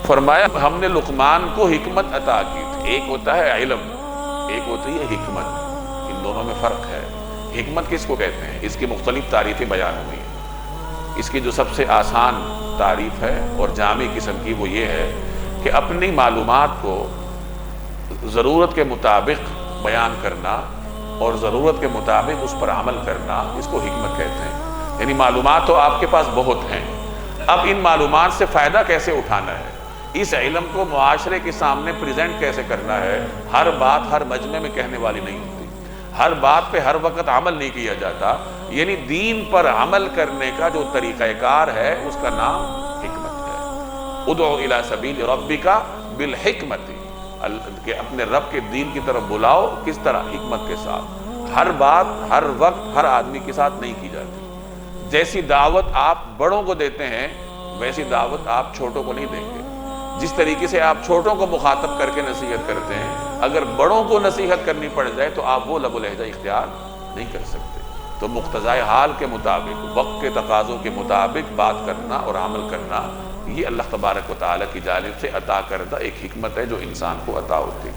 فرمایا ہم نے لقمان کو حکمت عطا کی تھی. ایک ہوتا ہے علم، ایک ہوتی ہے حکمت. ان دونوں میں فرق ہے. حکمت کس کو کہتے ہیں؟ اس کی مختلف تعریفیں بیان ہوئی ہیں. اس کی جو سب سے آسان تعریف ہے اور جامع قسم کی وہ یہ ہے کہ اپنی معلومات کو ضرورت کے مطابق بیان کرنا اور ضرورت کے مطابق اس پر عمل کرنا، اس کو حکمت کہتے ہیں. یعنی معلومات تو آپ کے پاس بہت ہیں، اب ان معلومات سے فائدہ کیسے اٹھانا ہے، اس علم کو معاشرے کے سامنے پریزنٹ کیسے کرنا ہے. ہر بات ہر مجمع میں کہنے والی نہیں ہوتی، ہر بات پہ ہر وقت عمل نہیں کیا جاتا. یعنی دین پر عمل کرنے کا جو طریقہ کار ہے اس کا نام حکمت ہے. ادعو الی سبیل ربک بالحکمت، کہ اپنے رب کے دین کی طرف بلاؤ. کس طرح؟ حکمت کے ساتھ. ہر بات ہر وقت ہر آدمی کے ساتھ نہیں کی جاتی. جیسی دعوت آپ بڑوں کو دیتے ہیں ویسی دعوت آپ چھوٹوں کو نہیں دیں گے. جس طریقے سے آپ چھوٹوں کو مخاطب کر کے نصیحت کرتے ہیں، اگر بڑوں کو نصیحت کرنی پڑ جائے تو آپ وہ لب و لہجہ اختیار نہیں کر سکتے. تو مقتضائے حال کے مطابق، وقت کے تقاضوں کے مطابق بات کرنا اور عمل کرنا، یہ اللہ تبارک و تعالیٰ کی جانب سے عطا کردہ ایک حکمت ہے جو انسان کو عطا ہوتی ہے.